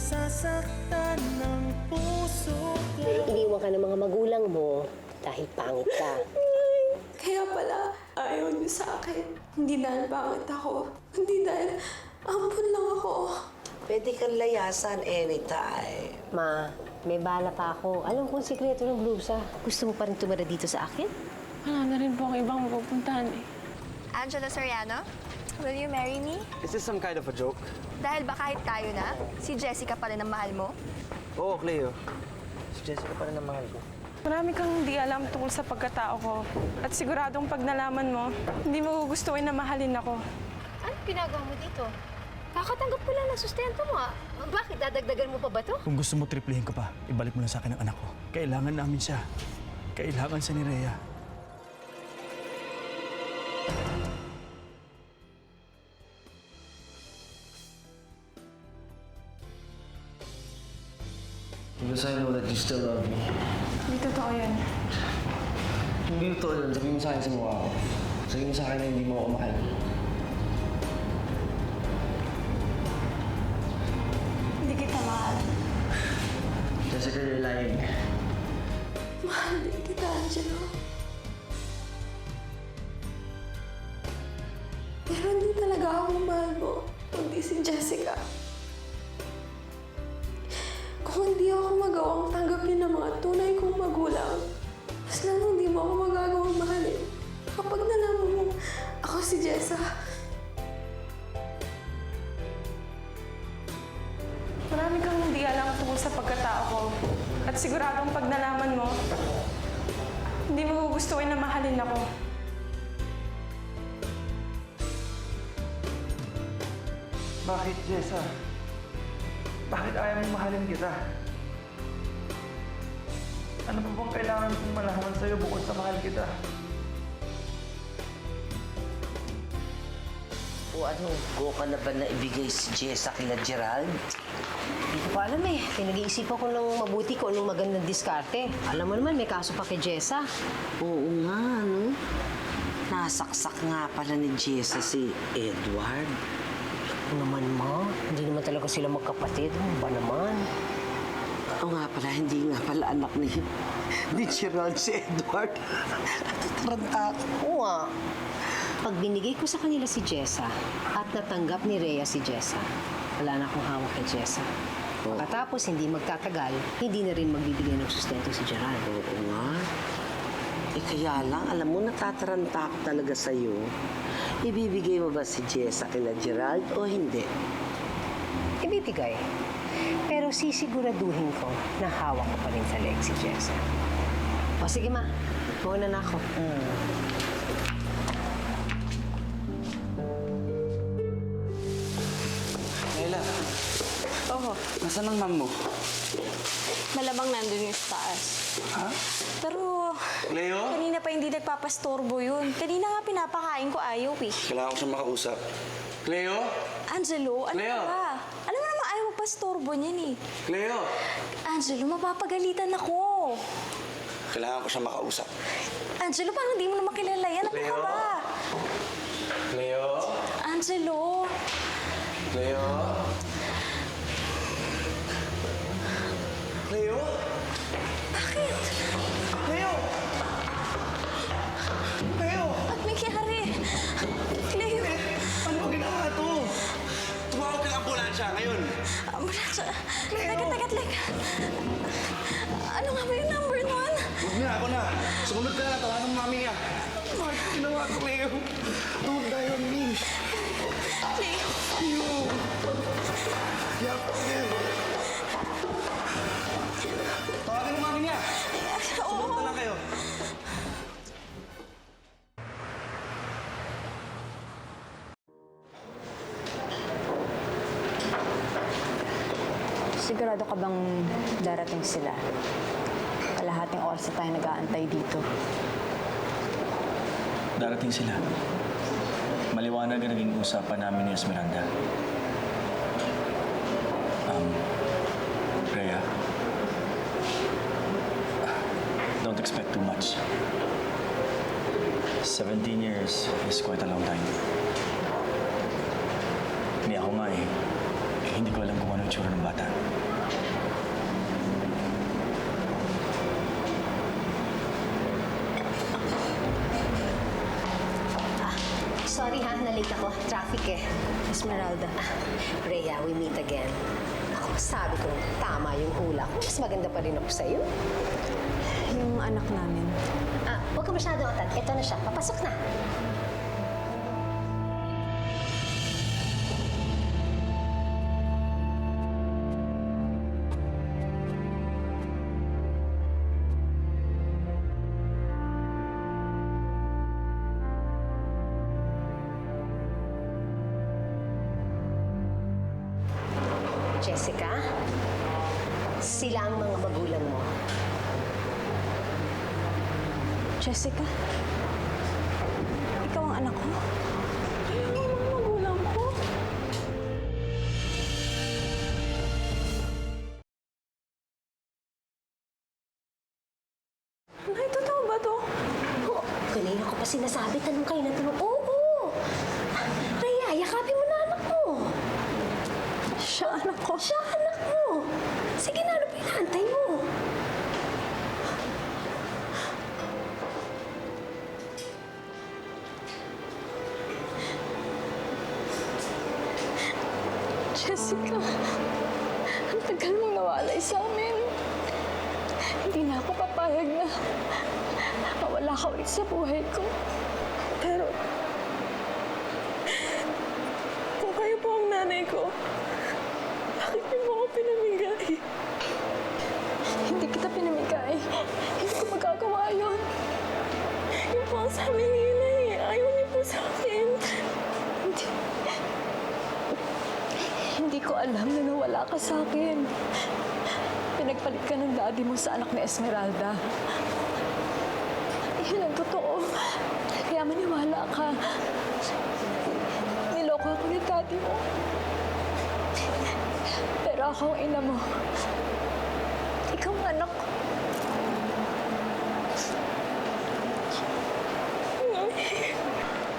nasasaktan ng puso ko. Iniwan ka ng mga magulang mo dahil pangit ka. Kaya pala, ayaw niyo sa akin. Hindi dahil pangit ako. Hindi dahil ampun lang ako. Pwede kang layasan anytime. Ma, may bala pa ako. Alam kong sikreto ng blusa. Gusto mo pa rin tumira dito sa akin? Wala na rin po ang ibang mapupuntahan eh. Angela Soriano, will you marry me? Is this some kind of a joke? Dahil ba kahit tayo na, si Jessica pa rin ang mahal mo? Oo, Cleo. Si Jessica pa rin ang mahal ko. Marami kang hindi alam tungkol sa pagkatao ko. At siguradong pag nalaman mo, hindi mo gugustuhin na mahalin ako. Anong ginagawa mo dito? Kakatanggap ko lang ng sustento mo, ah. Bakit? Dadagdagan mo pa ba to? Kung gusto mo triplihin ko pa, ibalik mo na sa akin ang anak ko. Kailangan namin siya. Kailangan siya ni Rhea. Because I know that you still love me. Hindi totoo yan. Hindi totoo yun. Sabihin mo sa akin sa mukha ko. Sabihin mo sa akin na hindi mo ako mahal. Hindi kita mahal. Jessica, you're lying. Mahal din kita, Angelo. Pero hindi talaga ako mahal mo, kundi si Jessica. Kung hindi ako magawang tanggapin ng mga tunay kong magulang, mas lang hindi mo ako magagawang mahalin. Kapag nalaman mo, ako si Jessa. Marami kang hindi alam tungkol sa pagkatao ko. At siguradong pag nalaman mo, hindi mo gugustuhin na mahalin ako. Bakit, Jessa? Bakit ayaw mong mahalin kita? Ano pa bang kailangan kong malaman sa'yo bukod sa mahal kita? O ano, go ka na ba na ibigay si Jessa kina Gerald? Hindi ko pa alam eh. Pinag-iisipan ko ng mabuti ko anong magandang diskarte. Alam mo naman, may kaso pa kay Jessa. Oo nga, no? Nasaksak nga pala ni Jessa si Edward. Ano naman, ma? Hindi naman talaga sila magkapatid. Ano ba naman? Oo nga pala, hindi nga pala anak ni Gerald si Edward. Natataranta ako. Oo nga. Pag binigay ko sa kanila si Jessa at natanggap ni Rhea si Jessa, wala na akong hawak kay Jessa. Pagkatapos, hindi magtatagal, hindi na rin magbibigay ng sustento si Gerald. Oo nga. Eh kaya lang, alam mo, natataranta ako talaga sa'yo. Ibibigay mo ba si Jessa kina Gerald o hindi? Ibibigay. Pero sisiguraduhin ko na hawak ko pa rin sa leg si Jessa. O sige ma, muna na ako. Layla, Oo, nasaan ang mom mo? malamang nandun yung sa taas. Ha? Pero Cleo? kanina pa hindi nagpapastorbo yun. Kanina nga pinapakain ko ayaw eh. Kailangan ko siya makausap. Cleo? Angelo, ano Cleo! ka ba? Alam mo naman ayaw magpastorbo niyan eh. Cleo? Angelo, mapapagalitan ako. Kailangan ko siya makausap. Angelo, parang hindi mo naman kilala yan. Ano ka Cleo? ba? Cleo? Angelo, Cleo? Cleo? bakit? Cleo? Cleo? Ba't may nangyari? Cleo, Ano ba ginawa to? Tumawag ka ng ambulansya ngayon. ambulansya. Teka. Ano nga ba yung number nun? Huwag na, ako na. Sumunod ka na, tawanan mo mami niya. Bakit ginawa ko, Cleo? Don't die on me. Cleo. Cleo. Yak, Cleo. Tawagin mo mami niya. Sumunod na lang kayo. Sigurado ka bang darating sila? Kalahating oras na tayo nag-aantay dito. Darating sila. Maliwanag ang naging usapan namin ni Esmeralda. Rhea, don't expect too much. 17 years is quite a long time. Hindi ako nga eh. Hindi ko alam kung ano yung tsura ng bata. Sorry ha, na-late ako. Traffic eh. Esmeralda. Rhea, we meet again. Ako, sabi ko, tama yung hula ko. Mas maganda pa rin ako sa'yo. Yung anak namin. Huwag ka masyado atad. Ito na siya. Papasok na. Jessica, sila ang mga magulang mo. Jessica? Ikaw ang anak ko? Kaya ang mga magulang ko? Nay, totoo ba to? Kanina ko pa sinasabi, tanong kayo na tanong. Oo! Rhea, yakapin mo na anak mo. Siya anak ko. Siya anak mo. Sige na, ano pa inaantay mo? Jessica, ang tagal mong nawalay sa amin. Hindi na ako papayag na mawala ka ulit sa buhay ko. Pero, kung kayo po ang nanay ko, bakit niyo mo ako pinamigay? Hindi kita pinamigay. Hindi ko magagawa yun. Yung po ang sabi ni Inay, ayaw niyo po sa akin. Hindi ko alam na nawala ka sa akin. Pinagpalit ka ng daddy mo sa anak ni Esmeralda. Yun ang totoo. Kaya maniwala ka. Niloko ako ni daddy mo. Pero ako ang ina mo. Ikaw ang anak ko.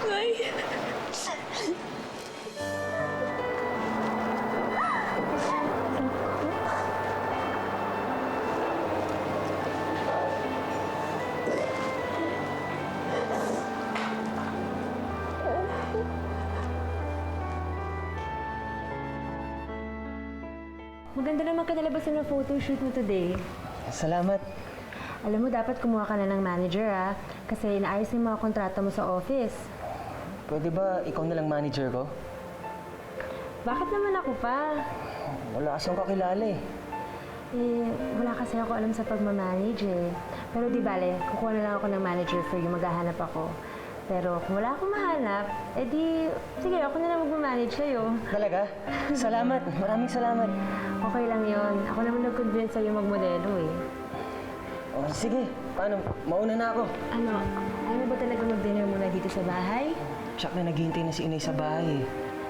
Nay. Maganda naman kinalabasan ng photoshoot mo today. Salamat. Alam mo, dapat kumuha ka na ng manager, kasi inaayos yung mga kontrata mo sa office. Pwede ba ikaw na lang manager ko? Bakit naman ako pa? Wala kasing kakilala eh. Wala kasi ako alam sa pagmamanage eh. Pero di bale, kukuha na lang ako ng manager for you, maghahanap ako. Pero kung wala akong mahanap, edi, sige, ako na lang magmamanage sa'yo. Talaga? Salamat. Maraming salamat. Okay lang yon. Ako naman nag-convince sa'yo magmodelo eh. Oh, sige. Paano? Mauna na ako. Ano, ayaw mo ba talaga mag-dinner muna dito sa bahay? Tsaka naghihintay na si Inay sa bahay eh.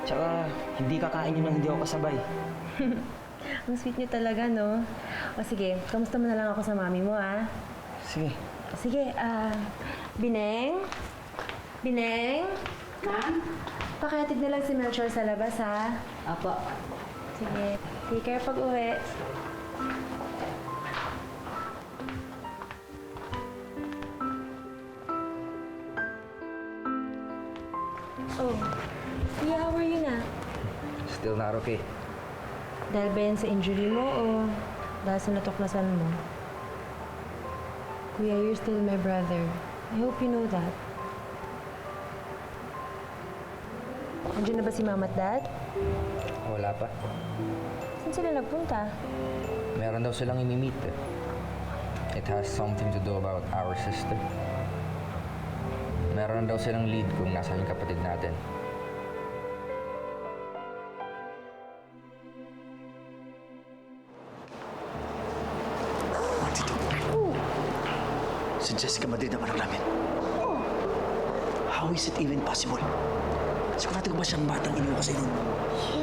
Tsaka hindi kakain yun nang hindi ako kasabay. Ang sweet niyo talaga, no? O sige, kamusta mo na lang ako sa mami mo, Sige. Sige, Bineng? Bineng? Ma'am? Pakihatid na lang si Melchor sa labas, ha? Apo. Sige, take care pag uwi. Oh, Kuya, how are you na? Still not okay. Dahil ba yan sa injury mo o dahil sa natuklasan mo? Kuya, you're still my brother. I hope you know that. Andiyan na ba si Mama at Dad? Wala pa. Saan sila nagpunta? Meron daw silang imi-meet. It has something to do about our sister. Meron daw silang lead kung nasa yung kapatid natin. Si Jessica Madrid na anak namin. How is it even possible? Sigurado ko ba siyang batang iniwan ko sa inyo?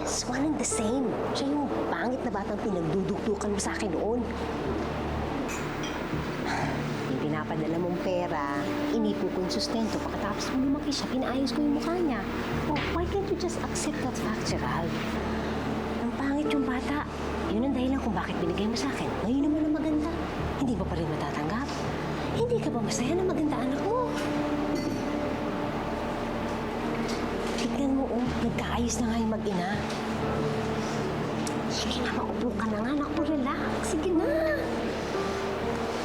Yes, one and the same. Siya yung pangit na batang pinagdudukdukan mo sa akin noon. Yung pinapadala mong pera, inipo ko yung sustento. Pagkatapos mo lumaki siya, pinaayos ko yung mukha niya. Oh, why can't you just accept that fact, Gerald? Ang pangit yung bata. Yun ang dahilan kung bakit binigay mo sa akin. Ngayon naman ang maganda. Hindi ba pa rin matatanggap? Hindi ka ba masaya na maganda anak mo? Nag-aayos na nga yung mag-ina. Sige na, maupo ka na nga. Naku, relax. Sige na.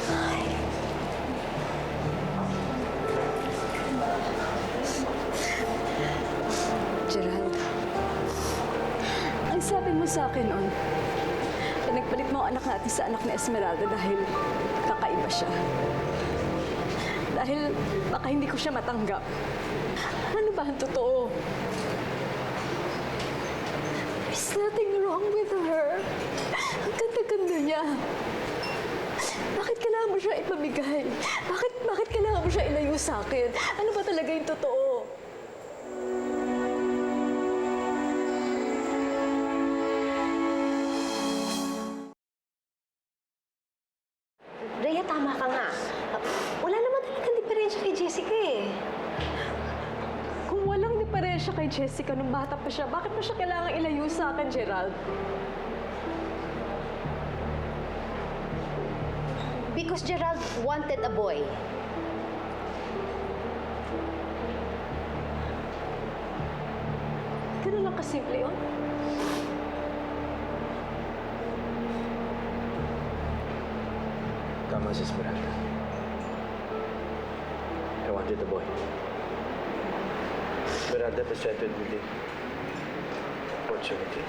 Ay. Gerald, ang sabi mo sa akin noon, pinagpalit mo ang anak natin sa anak ni Esmeralda dahil kakaiba siya. Dahil baka hindi ko siya matanggap. Ano ba ang totoo? There's nothing wrong with her. Ang ganda-ganda niya. Bakit kailangan mo siya ipamigay? Bakit kailangan mo siya ilayo sa akin? Ano ba talaga yung totoo? Rhea, tama ka nga. Wala naman talagang diferensya kay Jessica eh. Kung walang diferensya kay Jessica nung bata pa siya, bakit mo siya kailangan ilayo sa akin, Gerald? Because Gerald wanted a boy. Ganun lang kasimple yun. Tama si Esmeralda. I wanted a boy. Esmeralda presented with the opportunity.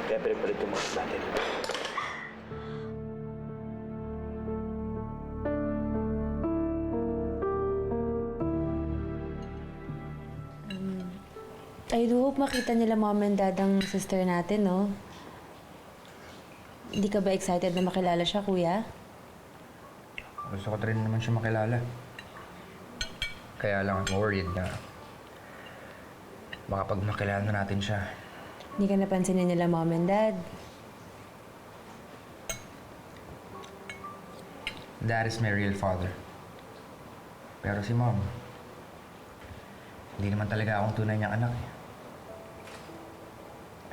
Kaya pinagpalit yung mga natin. I do hope makita nila mom and dad ang sister natin, no? Hindi ka ba excited na makilala siya, kuya? Gusto ko rin naman siya makilala. Kaya lang I'm worried na baka pag makilala natin siya, Hindi ka napansinin nila mom and dad. Dad is my real father. Pero si Mom, hindi naman talaga akong tunay niyang anak.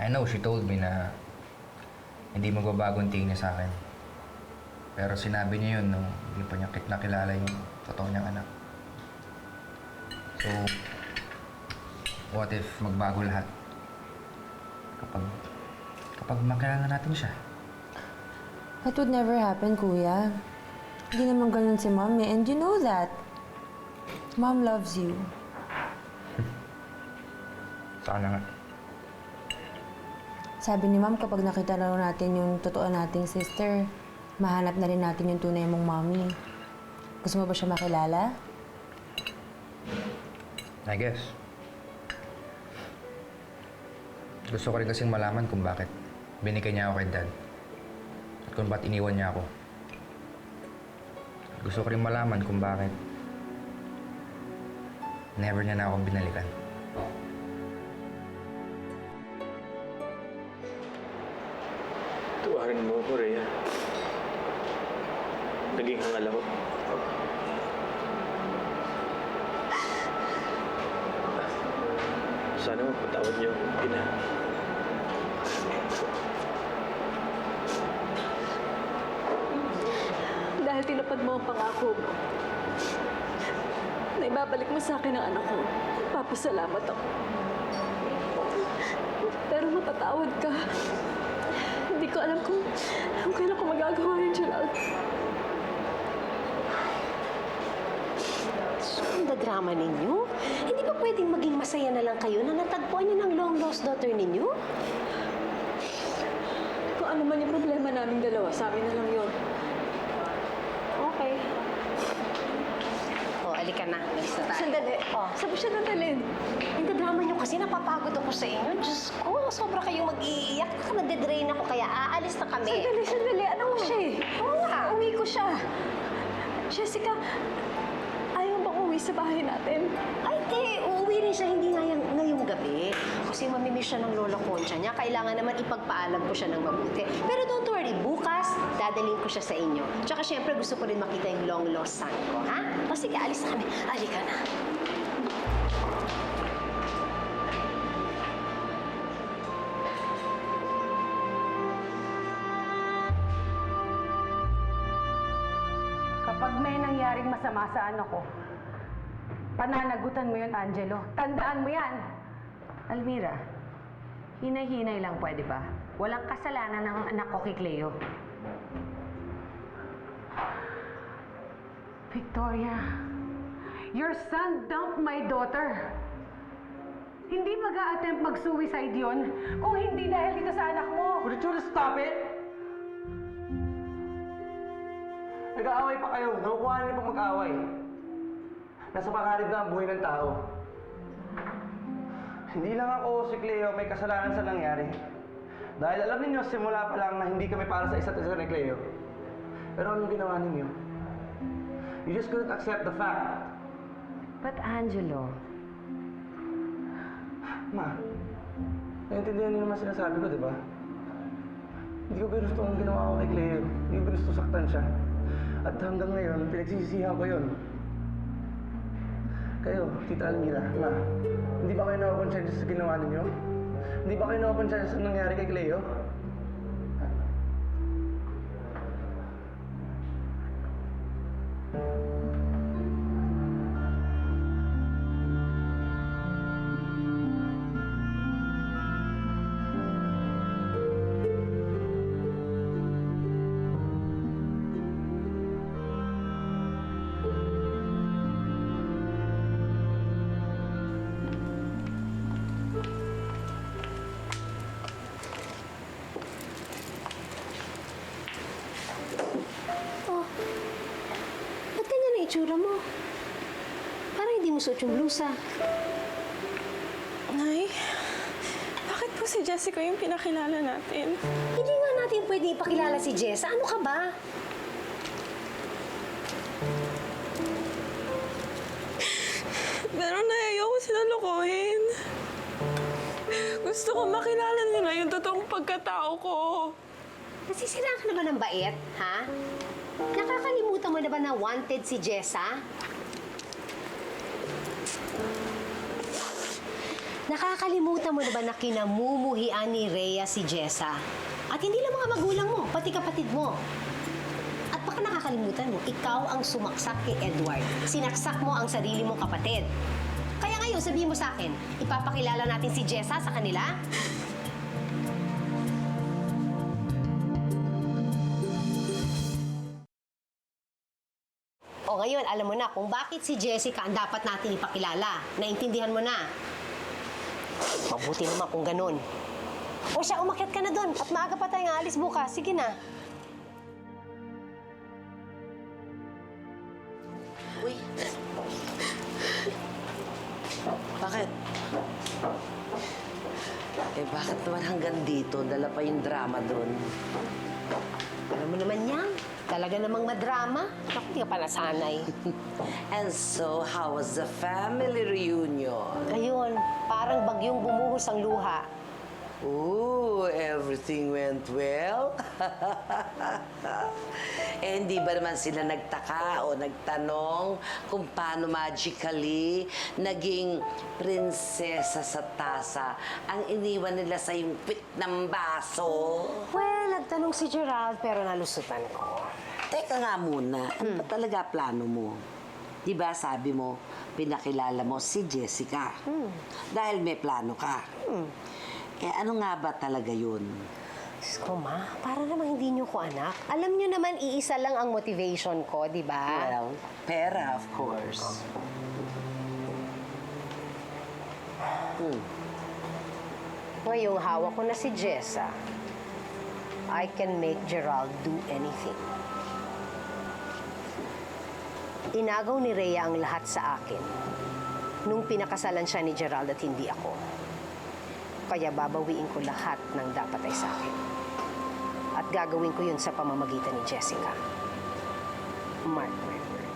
I know she told me na hindi magbabago ang tingin niya sa akin. Pero sinabi niya yun nung hindi pa niya nakilala yung totoo niyang anak. So, what if magbago lahat? Kapag makilala natin siya. That would never happen, kuya. Hindi naman ganun si mom eh, and you know that. Mom loves you. Sana nga. Sabi ni mom, kapag nakita na natin yung totoo nating sister, mahanap na rin natin yung tunay mong mommy. Gusto mo ba siya makilala? I guess. Gusto ko rin kasing malaman kung bakit binigay niya ako kay Dad. At kung ba't iniwan niya ako. Gusto ko rin malaman kung bakit never niya na akong binalikan. Tuwarin mo ako, Rhea. Naging hangal ako. Sana mapatawad niyo ang ina. Dahil tinupad mo ang pangako mo, na ibabalik mo sa akin ang anak ko, papasalamat ako. Pero matatawad ka. Hindi ko alam kung kailan ko magagawa yun, Gerald. Ang drama ninyo? Hindi ba pwedeng maging masaya na lang kayo na natagpuan niyo ng long-lost daughter ninyo? Kung ano man yung problema naming dalawa, sa amin na lang yun. Okay. Oh, alika na. Alis na tayo. Sandali. Oh. Saan mo siya dadalhin? Ang drama niyo kasi napapagod ako sa inyo. Diyos ko, sobra kayong mag-iiyak. Nade-drain ako kaya aalis na kami. Sandali. Ano mo siya eh? Oo nga. Uwi ko siya. Jessica, ayaw bang uwi sa bahay natin? Ay, di. Uuwi rin siya hindi ngayong gabi. Kasi mamimiss siya ng lola Concha niya. Kailangan naman ipagpaalam ko siya ng mabuti. Pero don't worry, bukas, dadalhin ko siya sa inyo. Tsaka syempre, gusto ko rin makita yung long-lost son ko, ha? O sige, alis na kami. Alika na. Kapag may nangyaring masama sa anak ko, Pananagutan mo yun, Angelo. Tandaan mo yan. Almira, hinay-hinay lang pwede ba? Walang kasalanan ng anak ko kay Cleo. Victoria, your son dumped my daughter. Hindi mag-a-attempt mag-suicide yun kung hindi dahil dito sa anak mo. Would you just stop it? Nag-aaway pa kayo. Nakukuha niyo pa mag-aaway. Nasa pangarib na ang buhay ng tao. Hindi lang ako, si Cleo, may kasalanan sa nangyari. Dahil alam ninyo, simula pa lang na hindi kami para sa isa't isa ni Cleo. Pero ano ginawa ninyo? You just couldn't accept the fact. But Angelo, Ma, naiintindihan niyo naman sinasabi ko, di ba? Hindi ko ginusto ang ginawa ko kay Cleo. Hindi ko ginusto saktan siya. At hanggang ngayon, pinagsisisihan ko yun. Kayo, Tita Almira, Ma, hindi ba kayo nakakonsensya sa ginawa ninyo? Hindi ba kayo nakakonsensya sa nangyari kay Cleo? Oh, ba't ganyan ang itsura mo? Parang hindi mo suot yung blusa. Nay, bakit po si Jessica yung pinakilala natin? Hindi nga natin pwede ipakilala si Jessa. Ano ka ba? Pero Nay, ayoko silang lokohin. Gusto ko makilala nila yung totoong pagkatao ko. Nasisiraan ka na ba ng bait, ha? Nakakalimutan mo na ba na wanted si Jessa? Nakakalimutan mo na ba na kinamumuhian ni Rhea si Jessa? At hindi lang mga magulang mo, pati kapatid mo. At baka nakakalimutan mo, ikaw ang sumaksak kay Edward. Sinaksak mo ang sarili mong kapatid. Kaya ngayon, sabihin mo sa akin, ipapakilala natin si Jessa sa kanila? O ngayon, alam mo na kung bakit si Jessica ang dapat natin ipakilala. Naintindihan mo na. Mabuti naman kung ganun. O siya, umakyat ka na doon at maaga pa tayong aalis bukas. Sige na. Uy. Bakit? Bakit naman hanggang dito? Dala pa yung drama doon. Alam mo naman yan. Talaga namang madrama. Naku, hindi ka pa nasanay. And so, how was the family reunion? Ayun, parang bagyong bumuhos ang luha. Ooh, everything went well? Hindi ba naman sila nagtaka o nagtanong kung paano magically naging prinsesa sa tasa ang iniwan nila sa yung pit ng baso? Well, nagtanong si Gerald pero nalusutan ko. Teka nga muna, ano ba talaga plano mo? Di ba sabi mo, pinakilala mo si Jessica? Dahil may plano ka. Ano nga ba talaga yun? Diyos ko, Ma, para naman hindi niyo ko anak. Alam niyo naman, iisa lang ang motivation ko, di ba? Well, pera, of course. Ngayong hawak ko na si Jessa, I can make Gerald do anything. Inagaw ni Rhea ang lahat sa akin nung pinakasalan siya ni Gerald at hindi ako. Kaya babawiin ko lahat ng dapat ay sa akin. At gagawin ko yun sa pamamagitan ni Jessica. Mark my word.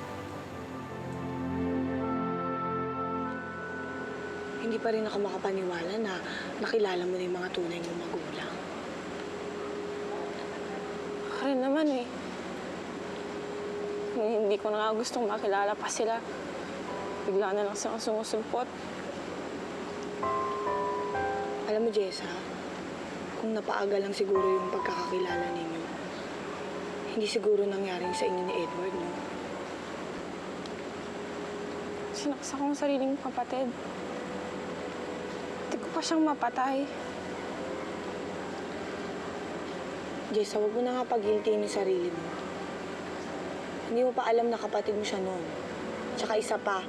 Hindi pa rin ako makapaniwala na nakilala mo na yung mga tunay mong magulang. Ako rin naman eh. Hindi ko na nga gustong makilala pa sila. Bigla na lang silang sumusulpot. Alam mo, Jessa, kung napaaga lang siguro yung pagkakakilala ninyo, hindi siguro nangyaring sa inyo ni Edward, no? Si sinaksak kong sariling kapatid. Hindi ko pa siyang mapatay. Jessa, huwag mo na nga pag-guilty yung sarili mo. Hindi mo pa alam na kapatid mo siya noon. Tsaka isa pa,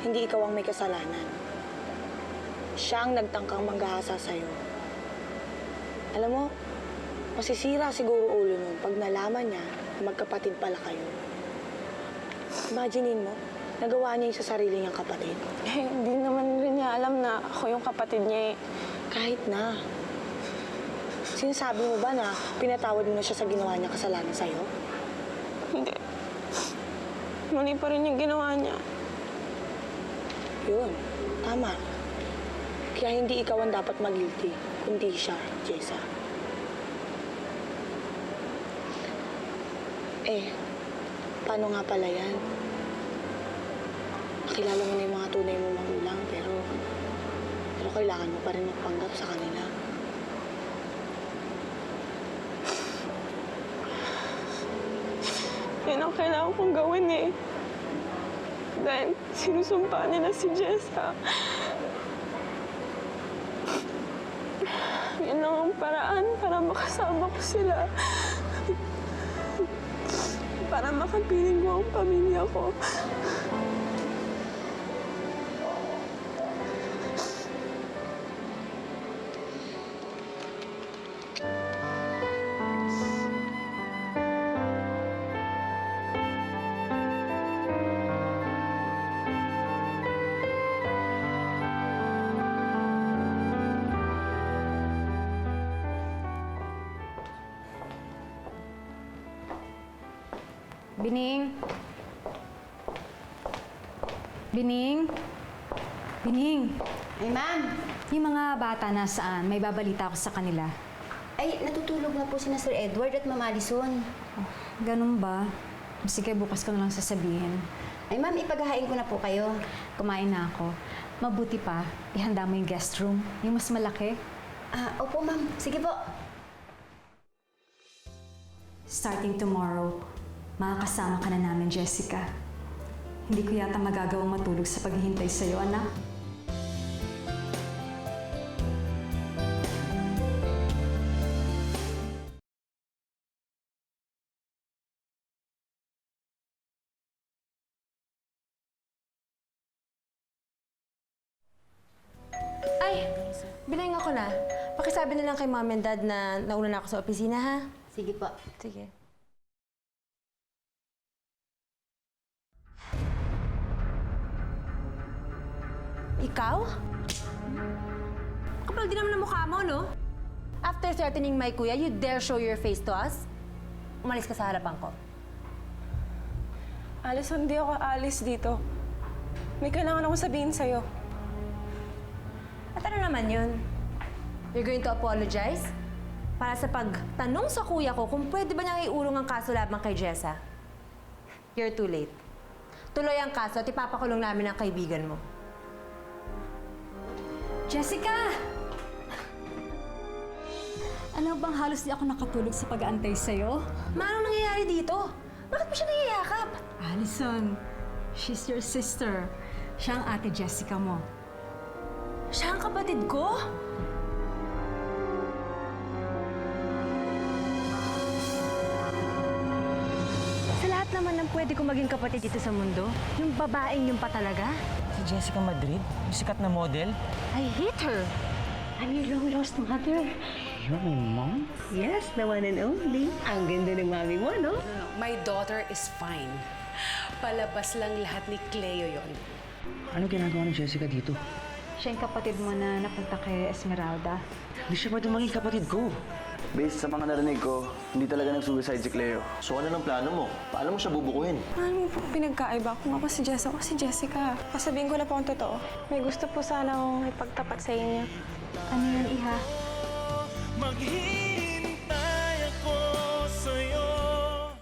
hindi ikaw ang may kasalanan. Siya ang nagtangkang manggahasa sa'yo. Alam mo, masisira siguro ulo nun pag nalaman niya na magkapatid pala kayo. Imaginein mo, nagawa niya yung sa sarili niyang kapatid. Eh, hindi naman rin niya alam na ako yung kapatid niya eh. Kahit na. Sinasabi mo ba na pinatawad mo na siya sa ginawa niya kasalanan sa'yo? Hindi. Mali pa rin yung ginawa niya. Yun, tama. Kaya hindi ikaw ang dapat mag-guilty, kundi siya, Jessa. Eh, paano nga pala yan? Nakilala mo na yung mga tunay mong magulang, pero kailangan mo pa rin magpanggap sa kanila. Yan ang kailangan kong gawin eh. Dahil sinusumpa nila si Jessa. Yan lang ang paraan para makasama ko sila. Para makapiling ko ang pamilya ko. Bining? Bining? Bining? Ay, ma'am. Yung mga bata nasaan? May babalita ako sa kanila. Ay, natutulog na po si Sir Edward at Ma'am Allison. Ganun ba? Sige, bukas ko na lang sasabihin. Ay, ma'am, ipaghahain ko na po kayo. Kumain na ako. Mabuti pa, ihanda mo yung guest room. Yung mas malaki. Opo, ma'am. Sige po. Starting tomorrow, makakasama ka na namin, Jessica. Hindi ko yata magagawang matulog sa paghihintay sa'yo, anak. Ay, bilang ako na. Pakisabi na lang kay Mom and Dad na nauna na ako sa opisina, ha? Sige po. Sige. Ikaw? Kapal din naman ang mukha mo, no? After threatening my kuya, you dare show your face to us? Umalis ka sa harapan ko. Alice, hindi ako alis dito. May kailangan akong sabihin sa'yo. At ano naman yun? You're going to apologize? Para sa pagtanong sa kuya ko kung pwede ba niyang iurong ang kaso laban kay Jessa? You're too late. Tuloy ang kaso at ipapakulong namin ang kaibigan mo. Jessica! Alam bang halos di ako nakatulog sa pag-aantay sa'yo? Ma, anong nangyayari dito? Bakit mo siya niyayakap? Allison, she's your sister. Siya ang ate Jessica mo. Siya ang kapatid ko? Sa lahat naman ng pwede ko maging kapatid dito sa mundo, yung babaeng yung pa talaga? Si Jessica Madrid, yung sikat na model. I hate her. I'm your long-lost mother. You're my mom? Yes, the one and only. Ang ganda ng mami mo, no? My daughter is fine. Palabas lang lahat ni Cleo yon. Ano ginagawa ni Jessica dito? Siya yung kapatid mo na napunta kay Esmeralda. Hindi siya pwede maging kapatid ko. Based sa mga narinig ko, hindi talaga nag-suicide si Cleo. So ano ng plano mo? Paano mo siya bubukuhin? Paano mo po pinagkaiba? Kung ako si Jessa, ako si Jessica. Pasabihin ko na po ang totoo. May gusto po sana akong ipagtapat sa inyo. Ano yun, Iha? Maghihintay